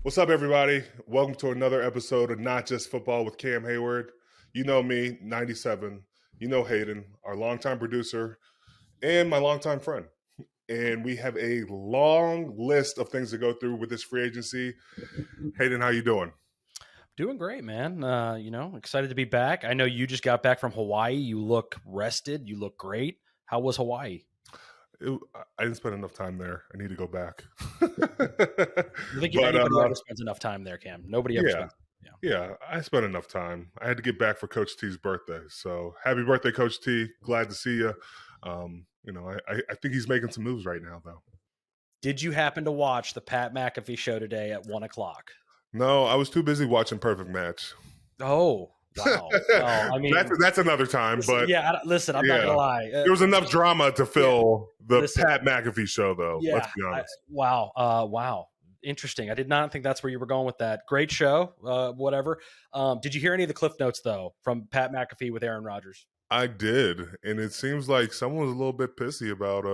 What's up, everybody? Welcome to another episode of Not Just Football with Cam Heyward. You know me, 97. You know Hayden, our longtime producer and my longtime friend. And we have a long list of things to go through with this free agency. Hayden, how you doing? Doing great, man. Excited to be back. I know you just got back from Hawaii. You look rested. You look great. How was Hawaii? I didn't spend enough time there. I need to go back. I think anybody ever spends enough time there, Cam. Nobody ever spends. Yeah, I spent enough time. I had to get back for Coach T's birthday. So happy birthday, Coach T. Glad to see you. I think he's making some moves right now, though. Did you happen to watch the Pat McAfee show today at 1:00? No, I was too busy watching Perfect Match. Oh, wow. Well, I mean, that's another time. But I'm not gonna lie. There was enough drama to fill the Pat McAfee show, though. Yeah, let's be honest. Wow. Interesting. I did not think that's where you were going with that. Great show. Whatever. Did you hear any of the cliff notes though from Pat McAfee with Aaron Rodgers? I did, and it seems like someone was a little bit pissy about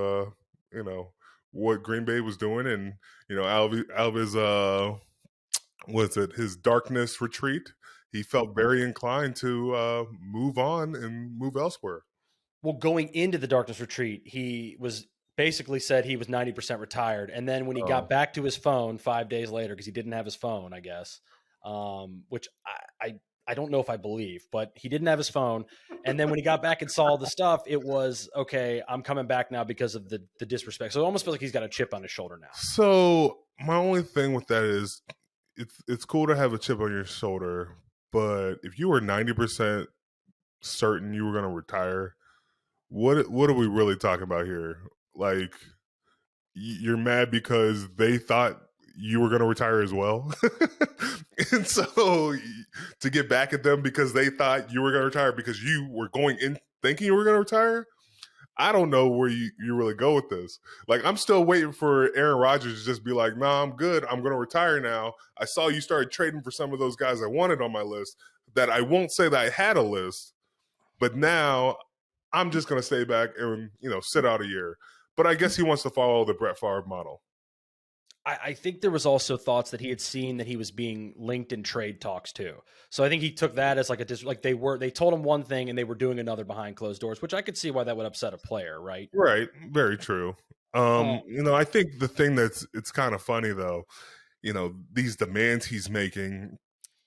what Green Bay was doing, and out of his his darkness retreat, he felt very inclined to move on and move elsewhere. Well, going into the darkness retreat, he was basically said he was 90% retired. And then when he got back to his phone 5 days later, because he didn't have his phone, I guess, which I don't know if I believe, but he didn't have his phone. And then when he got back and saw the stuff, it was, okay, I'm coming back now because of the disrespect. So it almost feels like he's got a chip on his shoulder now. So my only thing with that is it's cool to have a chip on your shoulder, but if you were 90% certain you were going to retire, what are we really talking about here? Like, you're mad because they thought you were going to retire as well. And so to get back at them because they thought you were going to retire because you were going in thinking you were going to retire, I don't know where you really go with this. Like, I'm still waiting for Aaron Rodgers to just be like, nah, I'm good. I'm going to retire now. I saw you started trading for some of those guys I wanted on my list that I won't say that I had a list, but now I'm just going to stay back and, sit out a year. But I guess he wants to follow the Brett Favre model. I think there was also thoughts that he had seen that he was being linked in trade talks too. So I think he took that as like they told him one thing and they were doing another behind closed doors, which I could see why that would upset a player, right? Right. Very true. I think the thing it's kind of funny though, these demands he's making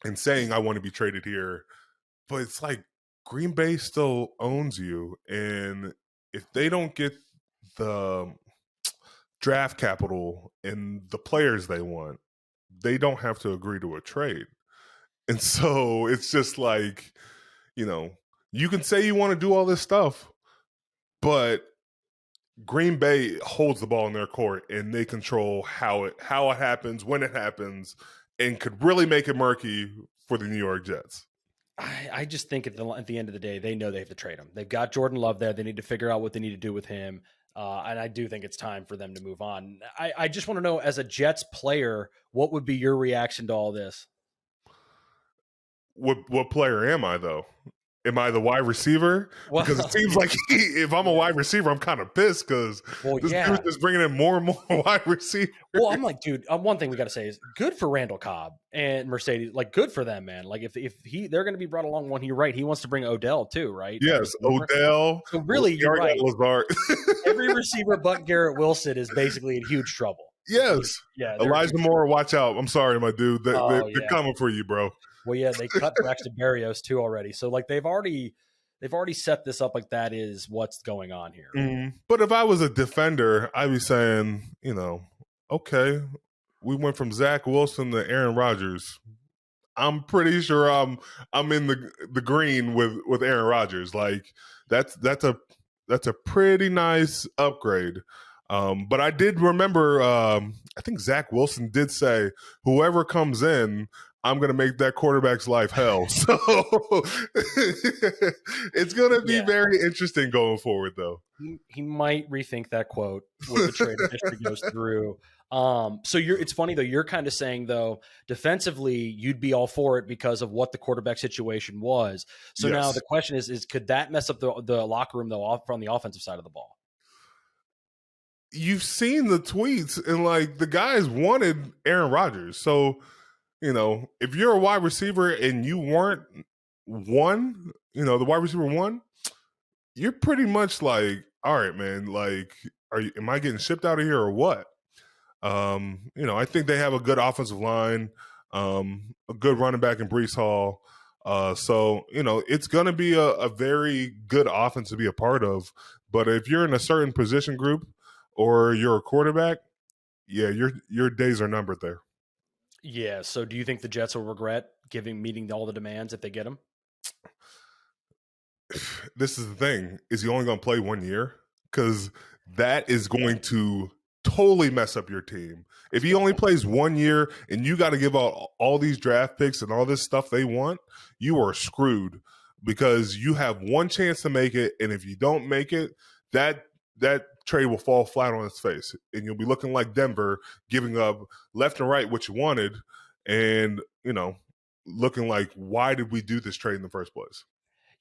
and saying I want to be traded here, but it's like Green Bay still owns you, and if they don't get the draft capital and the players they want, they don't have to agree to a trade. And so it's just like, you can say you want to do all this stuff, but Green Bay holds the ball in their court and they control how it happens, when it happens, and could really make it murky for the New York Jets. I just think at the end of the day, they know they have to trade him. They've got Jordan Love there. They need to figure out what they need to do with him. And I do think it's time for them to move on. I just want to know, as a Jets player, what would be your reaction to all this? What player am I, though? Am I the wide receiver? Because it seems like if I'm a wide receiver, I'm kind of pissed because this dude's just bringing in more and more wide receivers. Well, I'm like, dude, one thing we got to say is good for Randall Cobb and Mercedes. Like, good for them, man. Like, if they're going to be brought along when you're right, he wants to bring Odell too, right? Yes, Odell. So really, you're right. Lazard. Every receiver but Garrett Wilson is basically in huge trouble. Yes. Yeah. Elijah Moore, watch out. I'm sorry, my dude. They're coming for you, bro. Well, yeah, they cut Braxton Berrios too already. So like they've already set this up like that is what's going on here. Mm-hmm. But if I was a defender, I'd be saying, okay, we went from Zach Wilson to Aaron Rodgers. I'm pretty sure I'm in the green with Aaron Rodgers. Like that's a pretty nice upgrade. But I did remember, I think Zach Wilson did say, whoever comes in, I'm going to make that quarterback's life hell. So it's going to be very interesting going forward, though. He might rethink that quote when the trade history goes through. So it's funny, though. You're kind of saying, though, defensively, you'd be all for it because of what the quarterback situation was. So now the question is could that mess up the locker room, though, from the offensive side of the ball? You've seen the tweets, and like the guys wanted Aaron Rodgers. So if you're a wide receiver and you weren't one, the wide receiver one, you're pretty much like, all right, man, like, am I getting shipped out of here or what? I think they have a good offensive line, a good running back in Brees Hall. So it's going to be a very good offense to be a part of. But if you're in a certain position group or you're a quarterback, yeah, your days are numbered there. Yeah. So do you think the Jets will regret meeting all the demands if they get him? This is the thing. Is he only going to play 1 year? Because that is going to totally mess up your team. If he only plays 1 year and you got to give out all these draft picks and all this stuff they want, you are screwed because you have one chance to make it. And if you don't make it, that trade will fall flat on its face. And you'll be looking like Denver, giving up left and right what you wanted. And, looking like, why did we do this trade in the first place?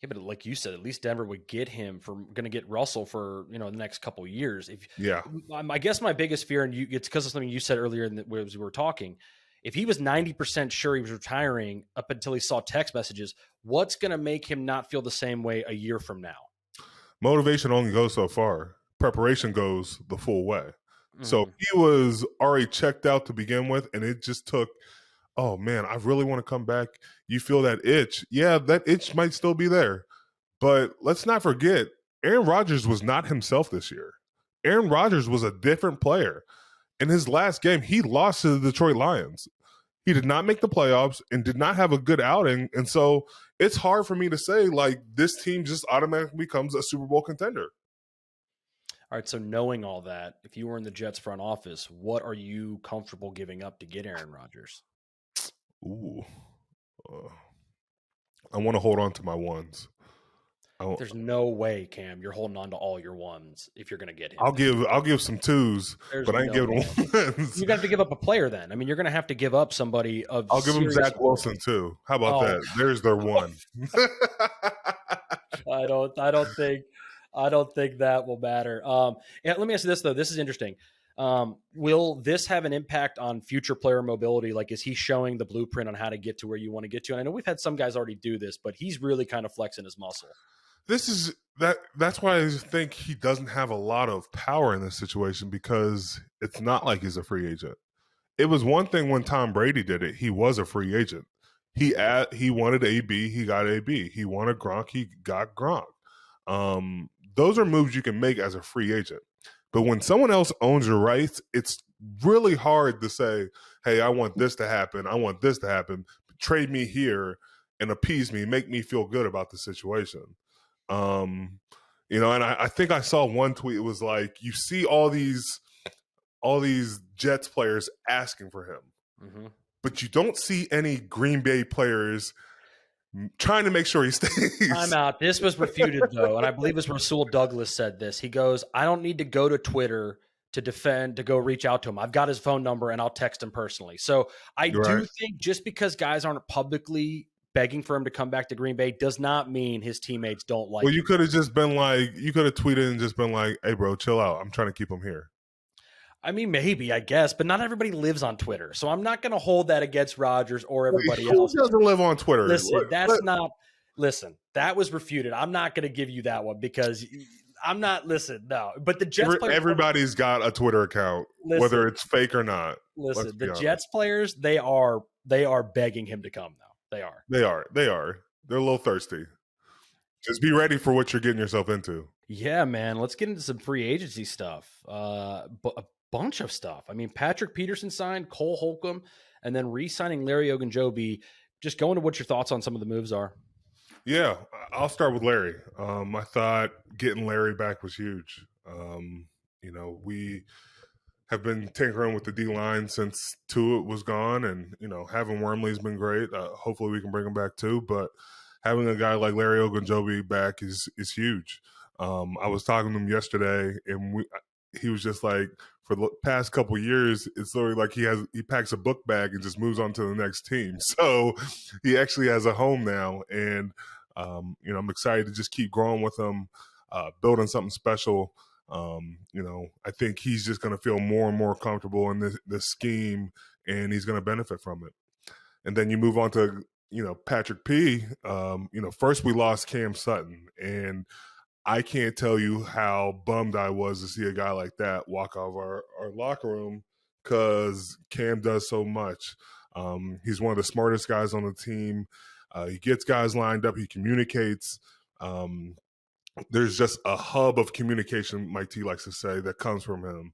Yeah, but like you said, at least Denver would get him going to get Russell for the next couple of years. I guess my biggest fear, and it's because of something you said earlier as we were talking. If he was 90% sure he was retiring up until he saw text messages, what's going to make him not feel the same way a year from now? Motivation only goes so far. Preparation goes the full way. Mm-hmm. So he was already checked out to begin with, and it just took, oh man, I really want to come back. You feel that itch. Yeah, that itch might still be there. But let's not forget, Aaron Rodgers was not himself this year. Aaron Rodgers was a different player. In his last game, he lost to the Detroit Lions. He did not make the playoffs and did not have a good outing. And so it's hard for me to say, like, this team just automatically becomes a Super Bowl contender. All right, so knowing all that, if you were in the Jets front office, what are you comfortable giving up to get Aaron Rodgers? Ooh. I want to hold on to my ones. There's no way, Cam, you're holding on to all your ones if you're going to get him. I'll give some twos, but I ain't giving ones. You got to give up a player then. I mean, you're going to have to give up somebody of. I'll give him Zach Wilson too. How about that? There's their one. I don't think that will matter. Let me ask you this though. This is interesting. Will this have an impact on future player mobility? Like, is he showing the blueprint on how to get to where you want to get to? And I know we've had some guys already do this, but he's really kind of flexing his muscle. That's why I think he doesn't have a lot of power in this situation, because it's not like he's a free agent. It was one thing when Tom Brady did it. He was a free agent. He wanted AB, he got AB. He wanted Gronk, he got Gronk. Those are moves you can make as a free agent. But when someone else owns your rights, it's really hard to say, hey, I want this to happen. I want this to happen. Trade me here and appease me, make me feel good about the situation. And I think I saw one tweet. It was like, you see all these Jets players asking for him, mm-hmm. but you don't see any Green Bay players trying to make sure he stays. I'm out. This was refuted though, and I believe it was Rasul Douglas said this. He goes, I don't need to go to Twitter to go reach out to him. I've got his phone number and I'll text him personally. So I do think just because guys aren't publicly begging for him to come back to Green Bay does not mean his teammates don't like him. Well, you could have just been like, you could have tweeted and just been like, hey bro, chill out. I'm trying to keep him here. I mean, maybe, I guess, but not everybody lives on Twitter. So I'm not going to hold that against Rodgers or everybody else. Who doesn't live on Twitter? Listen, that was refuted. I'm not going to give you that one because I'm not, no. But the Jets players. Everybody's got a Twitter account, whether it's fake or not. Listen, the Jets players, they are begging him to come now. They are. They're a little thirsty. Just be ready for what you're getting yourself into. Yeah, man. Let's get into some free agency stuff. A bunch of stuff. I mean, Patrick Peterson signed, Cole Holcomb, and then re-signing Larry Ogunjobi. Just go into what your thoughts on some of the moves are. Yeah, I'll start with Larry. I thought getting Larry back was huge. We have been tinkering with the D-line since Tua was gone, and, having Wormley's been great. Hopefully we can bring him back too, but having a guy like Larry Ogunjobi back is huge. I was talking to him yesterday, and he was just like, for the past couple of years, it's literally like he packs a book bag and just moves on to the next team. So he actually has a home now, and I'm excited to just keep growing with him, building something special. I think he's just going to feel more and more comfortable in this scheme, and he's going to benefit from it. And then you move on to, Patrick P. First we lost Cam Sutton, and I can't tell you how bummed I was to see a guy like that walk out of our locker room, because Cam does so much. He's one of the smartest guys on the team. He gets guys lined up. He communicates. There's just a hub of communication, Mike T likes to say, that comes from him.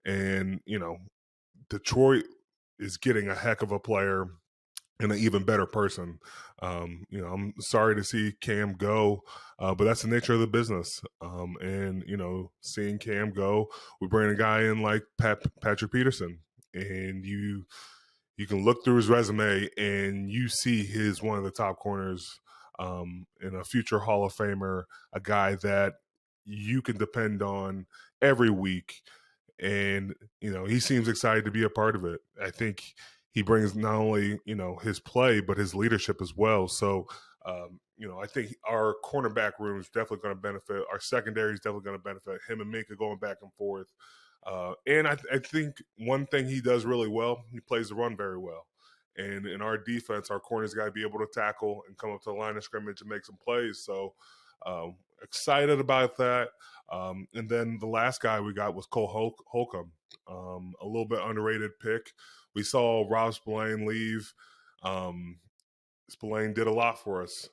And, Detroit is getting a heck of a player and an even better person. I'm sorry to see Cam go, but that's the nature of the business. And seeing Cam go, we bring a guy in like Patrick Peterson, and you can look through his resume and you see he's one of the top corners, and a future Hall of Famer, a guy that you can depend on every week. And he seems excited to be a part of it. I think he brings not only his play but his leadership as well. So I think our cornerback room is definitely going to benefit. Our secondary is definitely going to benefit. Him and Minka going back and forth. And I think one thing he does really well, he plays the run very well. And in our defense, our corners got to be able to tackle and come up to the line of scrimmage and make some plays. So excited about that. And then the last guy we got was Cole Holcomb, a little bit underrated pick. We saw Rob Spillane leave. Spillane did a lot for us.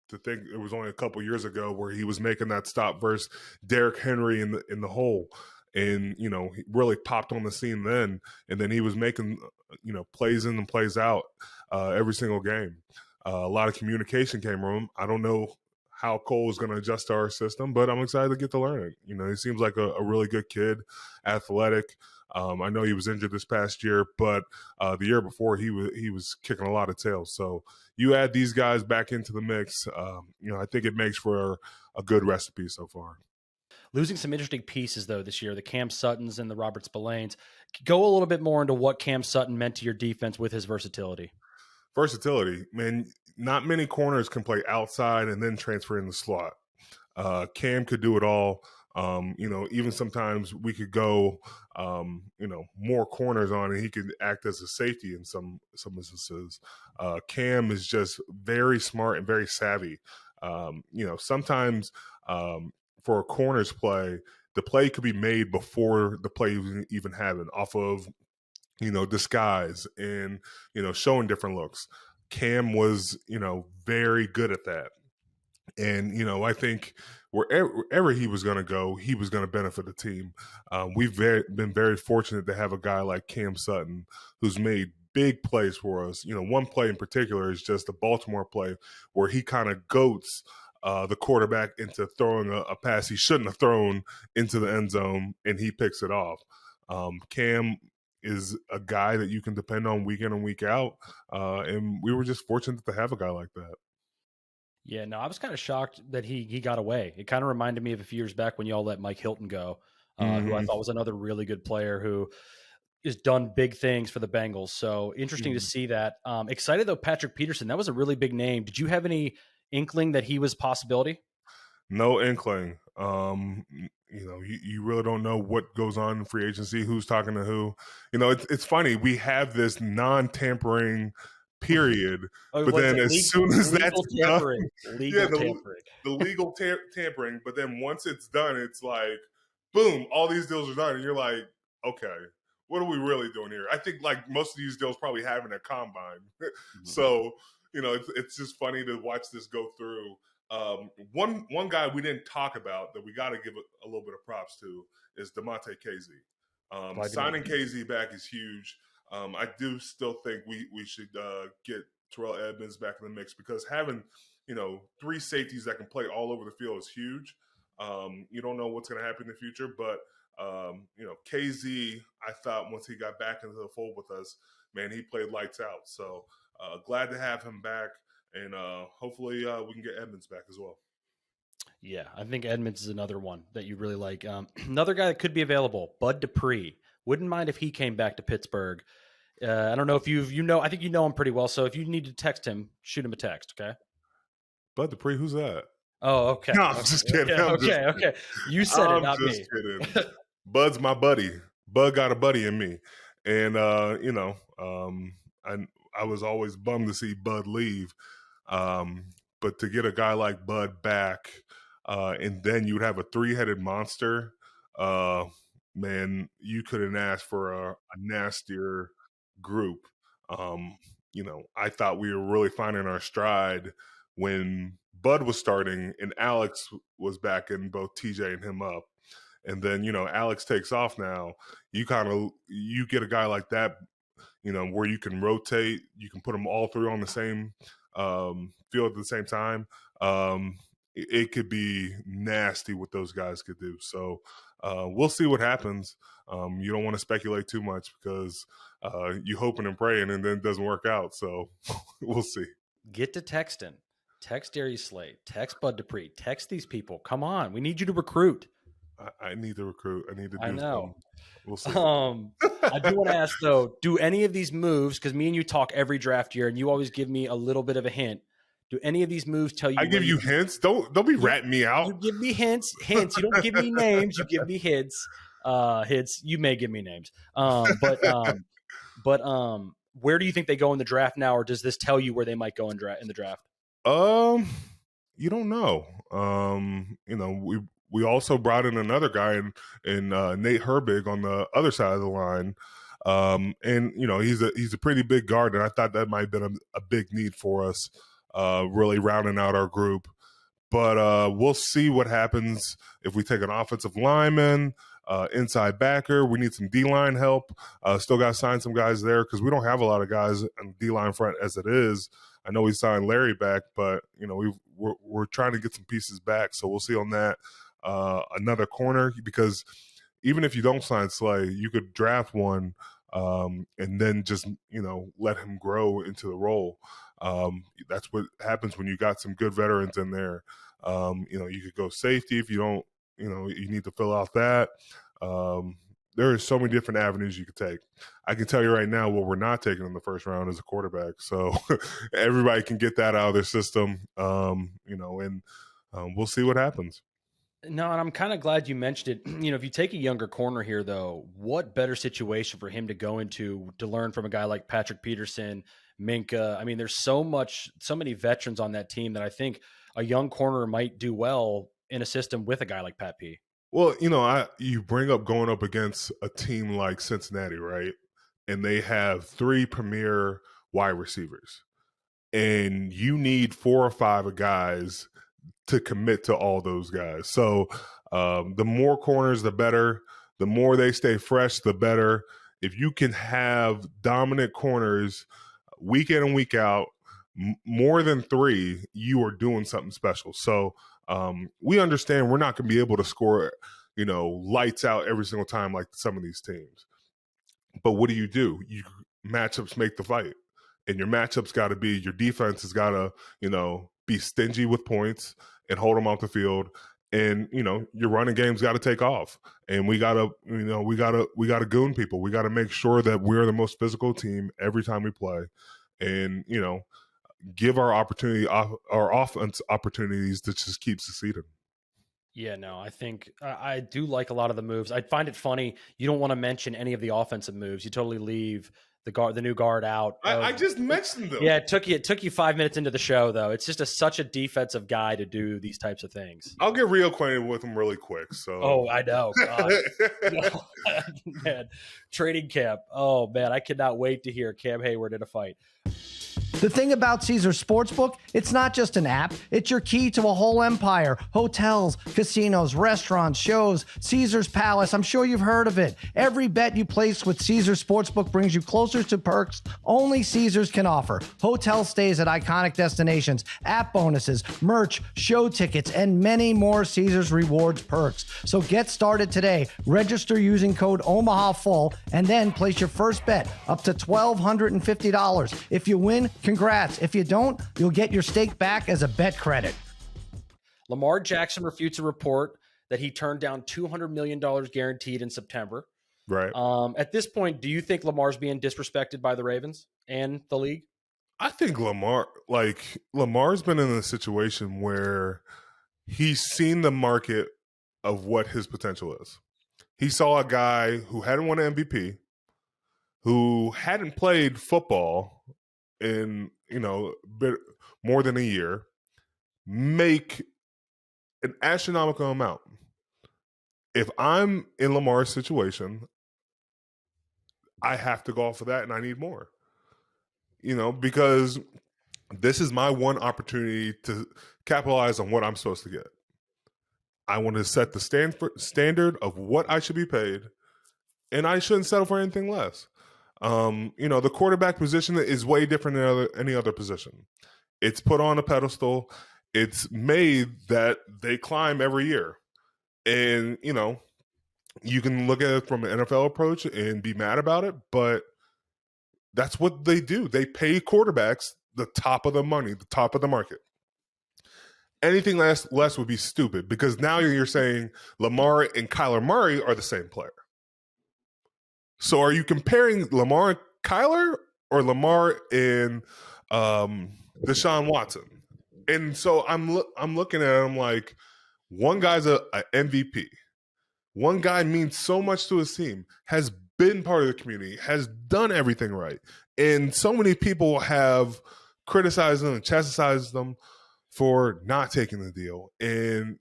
To think it was only a couple years ago where he was making that stop versus Derrick Henry in the hole. And, he really popped on the scene then. And then he was making, plays in and plays out every single game. A lot of communication came from him. I don't know how Cole is going to adjust to our system, but I'm excited to get to learn it. He seems like a really good kid, athletic. I know he was injured this past year, but the year before he was kicking a lot of tails. So you add these guys back into the mix, I think it makes for a good recipe so far. Losing some interesting pieces, though, this year, the Cam Suttons and the Robert Spillanes. Go a little bit more into what Cam Sutton meant to your defense with his versatility. Versatility, man, not many corners can play outside and then transfer in the slot. Cam could do it all. Even sometimes we could go, more corners on, and he could act as a safety in some instances. Cam is just very smart and very savvy. Sometimes for a corner's play, the play could be made before the play even happened, off of disguise and showing different looks. Cam was very good at that. And, I think wherever he was going to go, he was going to benefit the team. We've been very fortunate to have a guy like Cam Sutton who's made big plays for us. One play in particular is just the Baltimore play where he kind of goats the quarterback into throwing a pass he shouldn't have thrown into the end zone, and he picks it off. Cam is a guy that you can depend on week in and week out, and we were just fortunate to have a guy like that. Yeah, no, I was kind of shocked that he got away. It kind of reminded me of a few years back when y'all let Mike Hilton go, who I thought was another really good player who has done big things for the Bengals. So interesting to see that. Excited, though, Patrick Peterson. That was a really big name. Did you have any inkling that he was a possibility? No inkling. You really don't know what goes on in free agency, who's talking to who. It's funny. We have this non-tampering period, but then as soon as that's done, the legal tampering, but then once it's done, it's like, boom, all these deals are done, and you're like, okay, what are we really doing here? I think like most of these deals probably having a combine. So, it's just funny to watch this go through. One guy we didn't talk about that we got to give a little bit of props to is DeMonte Casey. Signing Casey back is huge. I do still think we should get Terrell Edmonds back in the mix, because having, three safeties that can play all over the field is huge. You don't know what's going to happen in the future, but, KZ, I thought once he got back into the fold with us, man, he played lights out. So glad to have him back, and hopefully we can get Edmonds back as well. Yeah, I think Edmonds is another one that you really like. Another guy that could be available, Bud Dupree. Wouldn't mind if he came back to Pittsburgh. I don't know if I think you know him pretty well. So if you need to text him, shoot him a text, okay? Bud Dupree, who's that? Oh, okay. No, I'm just kidding. Okay. You said it, not me. Kidding. Bud's my buddy. Bud got a buddy in me. And, I I was always bummed to see Bud leave. But to get a guy like Bud back, and then you'd have a 3-headed monster, man, you couldn't ask for a nastier group. I thought we were really finding our stride when Bud was starting and Alex was backing both TJ and him up. And then, Alex takes off now. You get a guy like that, where you can rotate, you can put them all three on the same field at the same time. It could be nasty what those guys could do. So we'll see what happens. You don't want to speculate too much because you hoping and praying and then it doesn't work out. So we'll see. Get to texting. Text Darius Slade. Text Bud Dupree. Text these people. Come on. We need you to recruit. I need to recruit. I need to do I know. We'll see. I do want to ask, though, do any of these moves, because me and you talk every draft year and you always give me a little bit of a hint, do any of these moves tell you? I give you hints. Don't be ratting me out. You give me hints. You don't give me names. You give me hints. Hints. You may give me names. But where do you think they go in the draft now, or does this tell you where they might go in the draft? You don't know. We also brought in another guy in Nate Herbig on the other side of the line. And he's a pretty big guard, and I thought that might have been a big need for us, really rounding out our group. But we'll see what happens if we take an offensive lineman, inside backer. We need some D-line help. Still got to sign some guys there because we don't have a lot of guys on the D-line front as it is. I know we signed Larry back, but we're trying to get some pieces back. So we'll see on that. Another corner, because even if you don't sign Slay, you could draft one and then just let him grow into the role. That's what happens when you got some good veterans in there. You could go safety if you don't. You need to fill out that. There are so many different avenues you could take. I can tell you right now what we're not taking in the first round is a quarterback. So everybody can get that out of their system, and we'll see what happens. No, and I'm kind of glad you mentioned it. If you take a younger corner here, though, what better situation for him to go into to learn from a guy like Patrick Peterson, Minka? I mean, there's so many veterans on that team that I think a young corner might do well in a system with a guy like Pat P. Well, you bring up going up against a team like Cincinnati, right? And they have 3 premier wide receivers. And you need 4 or 5 guys to commit to all those guys. So the more corners, the better. The more they stay fresh, the better. If you can have dominant corners week in and week out, more than 3, you are doing something special. So we understand we're not going to be able to score, lights out every single time like some of these teams. But what do? Matchups make the fight. And your matchups got to be, your defense has got to, be stingy with points and hold them off the field. And, your running game's got to take off. And we got to goon people. We got to make sure that we're the most physical team every time we play. And, give our offense opportunities to just keep succeeding. Yeah, no, I think I do like a lot of the moves. I find it funny you don't want to mention any of the offensive moves. You totally leave the new guard out. I just mentioned them. Yeah, it took you 5 minutes into the show, though. It's just such a defensive guy to do these types of things. I'll get reacquainted with him really quick. So. Oh, I know. God. Man, training camp. Oh man, I cannot wait to hear Cam Heyward in a fight. The thing about Caesars Sportsbook, it's not just an app, it's your key to a whole empire. Hotels, casinos, restaurants, shows, Caesars Palace, I'm sure you've heard of it. Every bet you place with Caesars Sportsbook brings you closer to perks only Caesars can offer. Hotel stays at iconic destinations, app bonuses, merch, show tickets, and many more Caesars Rewards perks. So get started today. Register using code OMAHAFULL and then place your first bet up to $1,250. If you win, congrats. If you don't, you'll get your stake back as a bet credit. Lamar Jackson refutes a report that he turned down $200 million guaranteed in September. Right. At this point, do you think Lamar's being disrespected by the Ravens and the league? I think Lamar's been in a situation where he's seen the market of what his potential is. He saw a guy who hadn't won an MVP, who hadn't played football in, bit more than a year, make an astronomical amount. If I'm in Lamar's situation, I have to go off of that and I need more. Because this is my one opportunity to capitalize on what I'm supposed to get. I want to set the standard of what I should be paid, and I shouldn't settle for anything less. The quarterback position is way different than any other position. It's put on a pedestal. It's made that they climb every year. And, you can look at it from an NFL approach and be mad about it, but that's what they do. They pay quarterbacks the top of the money, the top of the market. Anything less would be stupid, because now you're saying Lamar and Kyler Murray are the same player. So are you comparing Lamar and Kyler or Lamar and Deshaun Watson? And so I'm looking at him like, one guy's a MVP. One guy means so much to his team, has been part of the community, has done everything right. And so many people have criticized them and chastised them for not taking the deal and,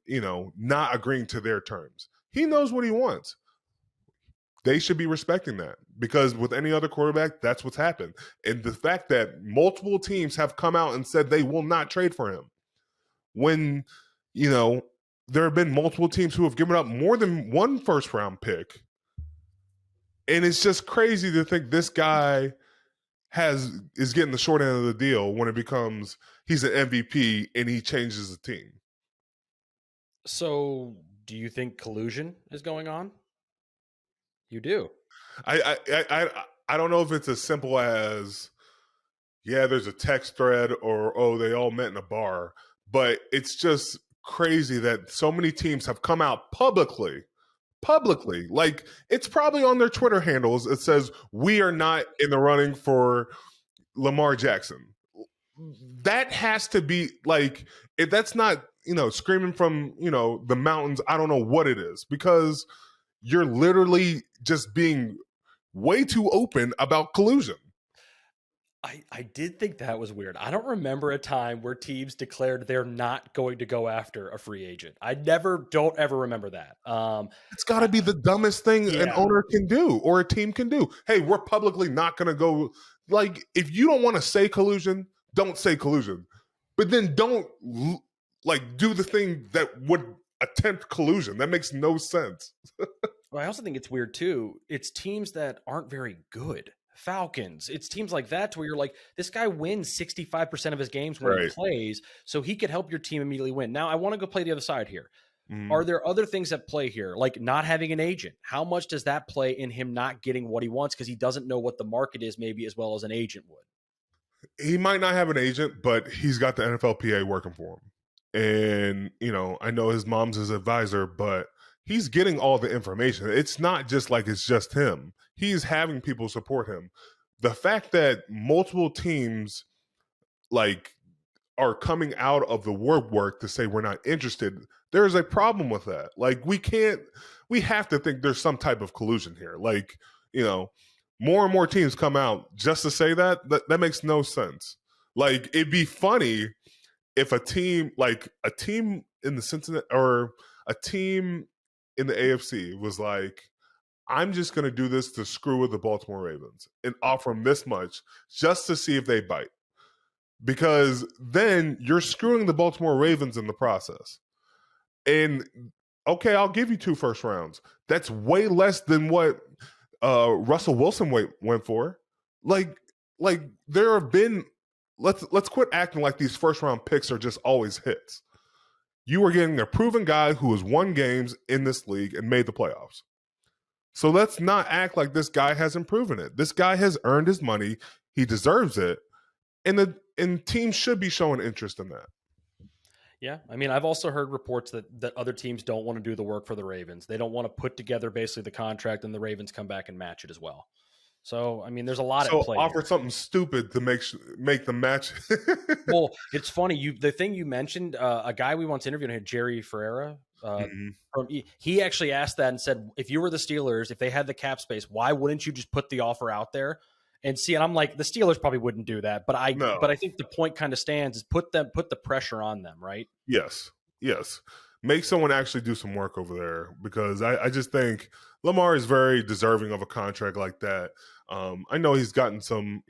not agreeing to their terms. He knows what he wants. They should be respecting that, because with any other quarterback, that's what's happened. And the fact that multiple teams have come out and said they will not trade for him, when, there have been multiple teams who have given up more than one first-round pick. And it's just crazy to think this guy is getting the short end of the deal when it becomes he's an MVP and he changes the team. So do you think collusion is going on? You do. I don't know if it's as simple as, there's a text thread or, they all met in a bar, but it's just crazy that so many teams have come out publicly, like it's probably on their Twitter handles. It says, we are not in the running for Lamar Jackson. That has to be like, if that's not, screaming from, the mountains, I don't know what it is, because you're literally just being way too open about collusion. I did think that was weird. I don't remember a time where teams declared they're not going to go after a free agent. I don't ever remember that. It's got to be the dumbest thing an owner can do or a team can do. Hey, we're publicly not going to go. Like, if you don't want to say collusion, don't say collusion. But then don't do the thing that would attempt collusion. That makes no sense. Well, I also think it's weird too. It's teams that aren't very good. Falcons. It's teams like that to where you're like, this guy wins 65% of his games when he plays, so he could help your team immediately win. Now, I want to go play the other side here. Are there other things at play here, like not having an agent? How much does that play in him not getting what he wants because he doesn't know what the market is, maybe as well as an agent would? He might not have an agent, but he's got the NFLPA working for him. And, I know his mom's his advisor, but he's getting all the information. It's not just like it's just him. He's having people support him. The fact that multiple teams are coming out of the work to say we're not interested, there's a problem with that. We have to think there's some type of collusion here. More and more teams come out just to say that makes no sense. It'd be funny if a team in the Cincinnati or a team in the AFC was like, I'm just going to do this to screw with the Baltimore Ravens and offer them this much just to see if they bite. Because then you're screwing the Baltimore Ravens in the process. And, okay, I'll give you 2 first rounds. That's way less than what Russell Wilson went for. There have been – let's quit acting like these first-round picks are just always hits. You are getting a proven guy who has won games in this league and made the playoffs. So let's not act like this guy hasn't proven it. This guy has earned his money. He deserves it. And teams should be showing interest in that. Yeah. I mean, I've also heard reports that other teams don't want to do the work for the Ravens. They don't want to put together basically the contract, and the Ravens come back and match it as well. So, I mean, there's a lot at play. So offer here. something stupid to make the match. Well, it's funny. The thing you mentioned, a guy we once interviewed had Jerry Ferreira. He actually asked that and said, if you were the Steelers, if they had the cap space, why wouldn't you just put the offer out there And I'm like, the Steelers probably wouldn't do that, but I think the point kind of stands is put the pressure on them, right? Yes. Make someone actually do some work over there, because I just think Lamar is very deserving of a contract like that. I know he's gotten some,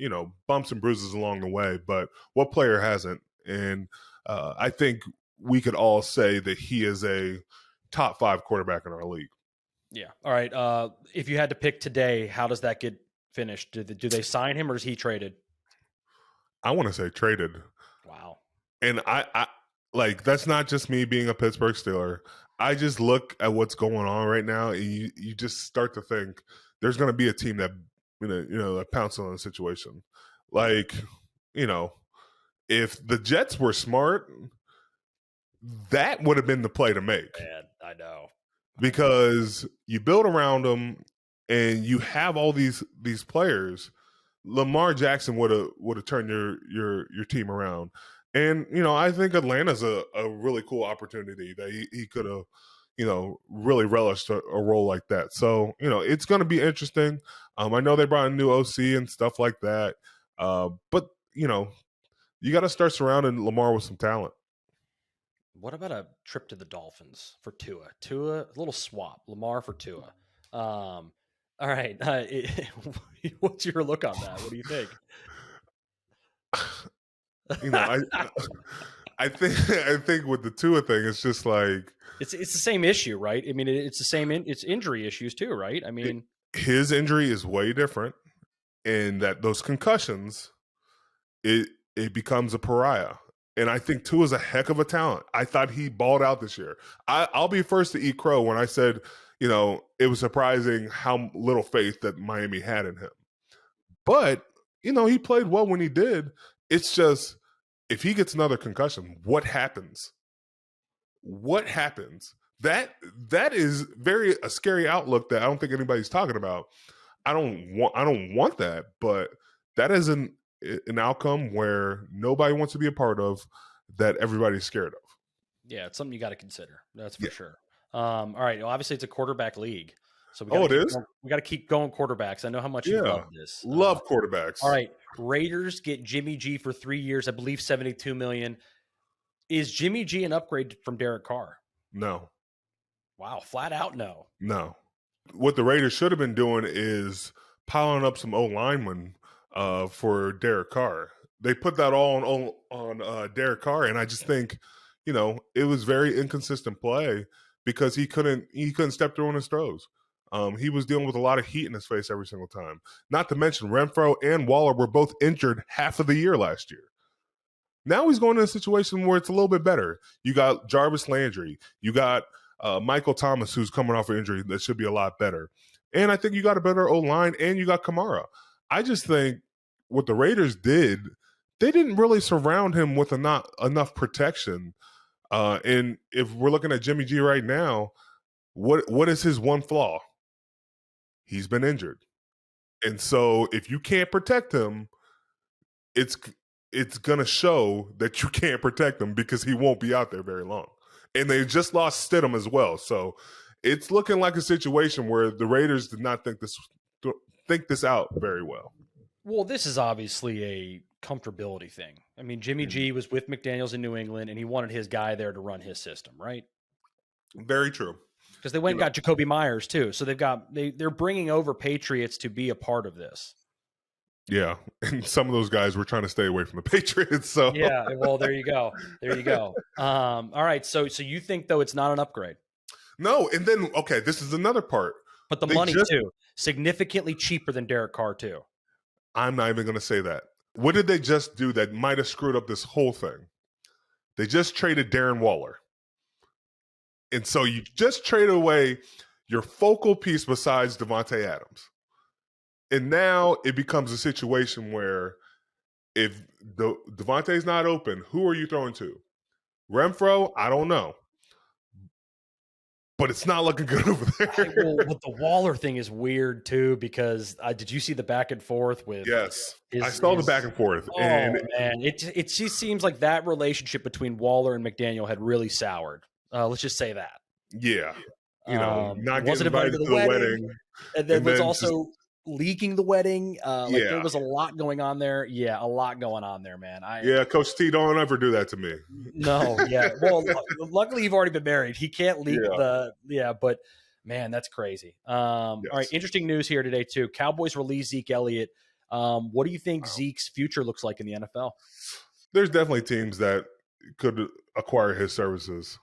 bumps and bruises along the way, but what player hasn't? And I think we could all say that he is a top 5 quarterback in our league. Yeah. All right. If you had to pick today, how does that get finished? Do they sign him, or is he traded? I want to say traded. Wow. And I like, that's not just me being a Pittsburgh Steeler. I just look at what's going on right now, and you just start to think there's going to be a team that that pounces on the situation. Like, if the Jets were smart, that would have been the play to make. Man, I know. Because you build around them and you have all these players. Lamar Jackson would have turned your team around. And, I think Atlanta's a really cool opportunity that he could have, really relished a role like that. So, it's going to be interesting. I know they brought a new OC and stuff like that. But, you got to start surrounding Lamar with some talent. What about a trip to the Dolphins for Tua? A little swap, Lamar for Tua. All right. What's your look on that? What do you think? I think with the Tua thing, it's just like it's the same issue, right? I mean, it's the same. It's injury issues too, right? I mean, his injury is way different, and that those concussions, it becomes a pariah. And I think Tua is a heck of a talent. I thought he balled out this year. I'll be first to eat crow when I said, it was surprising how little faith that Miami had in him. But, he played well when he did. It's just, if he gets another concussion, what happens? What happens? That is a scary outlook that I don't think anybody's talking about. I don't want that, but that is an outcome where nobody wants to be a part of, that everybody's scared of. Yeah, it's something you got to consider. That's for sure. All right. Well, obviously, it's a quarterback league. So we got to keep going quarterbacks. I know how much you love this. Love quarterbacks. All right. Raiders get Jimmy G for 3 years, I believe $72 million. Is Jimmy G an upgrade from Derek Carr? No. Wow. Flat out no. No. What the Raiders should have been doing is piling up some O-linemen for Derek Carr. They put that all on Derek Carr, and I just think, it was very inconsistent play because he couldn't step through on his throws. He was dealing with a lot of heat in his face every single time. Not to mention Renfro and Waller were both injured half of the year last year. Now he's going in a situation where it's a little bit better. You got Jarvis Landry. You got Michael Thomas, who's coming off an injury that should be a lot better. And I think you got a better O-line, and you got Kamara. I just think what the Raiders did, they didn't really surround him with enough protection. And if we're looking at Jimmy G right now, what is his one flaw? He's been injured. And so if you can't protect him, it's going to show that you can't protect him, because he won't be out there very long. And they just lost Stidham as well. So it's looking like a situation where the Raiders did not think this out very well. Well, this is obviously a comfortability thing. I mean, Jimmy G was with McDaniels in New England, and he wanted his guy there to run his system, right? Very true. Because they went and got Jacoby Myers too, so they're bringing over Patriots to be a part of this. Yeah, and some of those guys were trying to stay away from the Patriots. So yeah, well, there you go. All right, so you think though it's not an upgrade? No, and then this is another part. But the money too, significantly cheaper than Derek Carr too. I'm not even going to say that. What did they just do that might have screwed up this whole thing? They just traded Darren Waller. And so you just traded away your focal piece besides Devontae Adams. And now it becomes a situation where if Devontae's not open, who are you throwing to? Renfro? I don't know. But it's not looking good over there. But the Waller thing is weird too, because did you see the back and forth with? Yes, I saw the back and forth. Oh man, it just seems like that relationship between Waller and McDaniel had really soured. Let's just say that. Yeah, not wasn't getting invited to the wedding. And then was also leaking the wedding. There Yeah. was a lot going on there. Yeah, a lot going on there, man. Coach T, don't ever do that to me. No, yeah. Well, luckily you've already been married. He can't leak but man, that's crazy. All right, interesting news here today too. Cowboys release Zeke Elliott. What do you think Zeke's future looks like in the NFL? There's definitely teams that could acquire his services.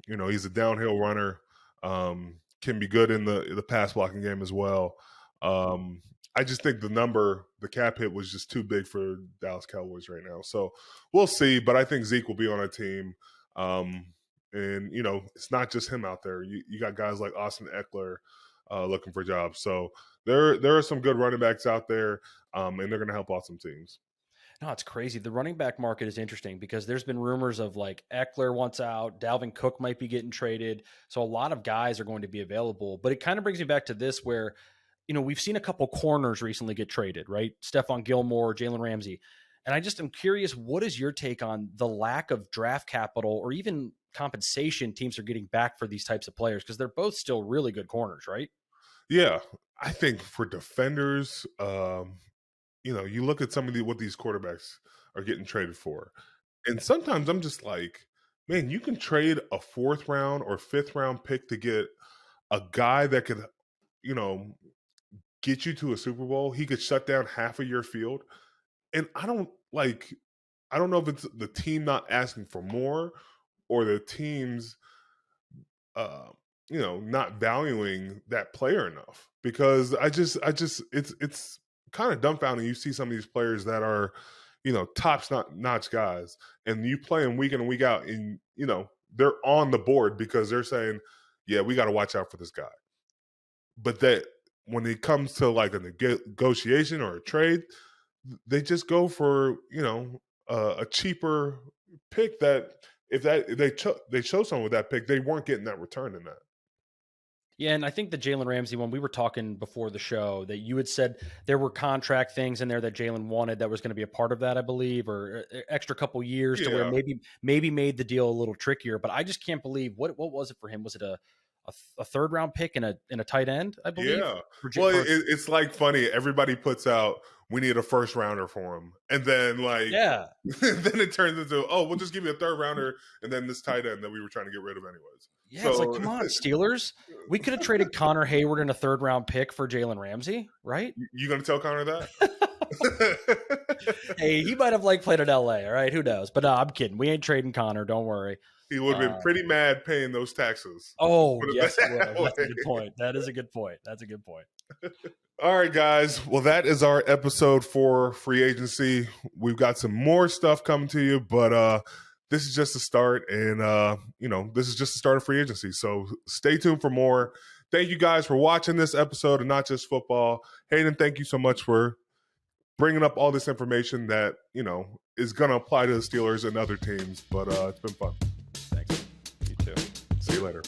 He's a downhill runner, can be good in the pass blocking game as well. I just think the cap hit was just too big for Dallas Cowboys right now. So we'll see, but I think Zeke will be on a team. And it's not just him out there. You got guys like Austin Eckler looking for jobs. So there are some good running backs out there, and they're going to help out some teams. No, it's crazy. The running back market is interesting because there's been rumors of like Eckler wants out, Dalvin Cook might be getting traded. So a lot of guys are going to be available. But it kind of brings me back to this where, we've seen a couple corners recently get traded, right? Stephon Gilmore, Jalen Ramsey. And I just am curious, what is your take on the lack of draft capital or even compensation teams are getting back for these types of players? Because they're both still really good corners, right? Yeah. I think for defenders, you look at some of what these quarterbacks are getting traded for. And sometimes I'm just like, man, you can trade a 4th round or 5th round pick to get a guy that could, get you to a Super Bowl. He could shut down half of your field. And I don't know if it's the team not asking for more or the team's, not valuing that player enough, because it's kind of dumbfounding. You see some of these players that are, top notch guys, and you play them week in and week out, and they're on the board because they're saying, yeah, we got to watch out for this guy. But that when it comes to like a negotiation or a trade, they just go for a cheaper pick that if they chose someone with that pick, they weren't getting that return in that. Yeah, and I think the Jalen Ramsey one, we were talking before the show that you had said there were contract things in there that Jalen wanted that was going to be a part of that, I believe, or extra couple years to where maybe made the deal a little trickier. But I just can't believe what was it for him? Was it a 3rd round pick and a tight end, I believe? Yeah. It's like funny. Everybody puts out, we need a 1st rounder for him. And then then it turns into, we'll just give you a 3rd rounder and then this tight end that we were trying to get rid of anyways. Yeah, it's like, come on, Steelers. We could have traded Connor Heyward in a 3rd round pick for Jalen Ramsey, right? You going to tell Connor that? Hey, he might have played in LA, all right? Who knows? But no, I'm kidding. We ain't trading Connor. Don't worry. He would have been pretty mad paying those taxes. Oh, yes, that's a good point. That is a good point. That's a good point. All right, guys. Well, that is our episode for free agency. We've got some more stuff coming to you, but this is just the start, and this is just the start of free agency. So stay tuned for more. Thank you guys for watching this episode of Not Just Football. Hayden, thank you so much for bringing up all this information that is going to apply to the Steelers and other teams. But it's been fun. Thanks. You too. See you later.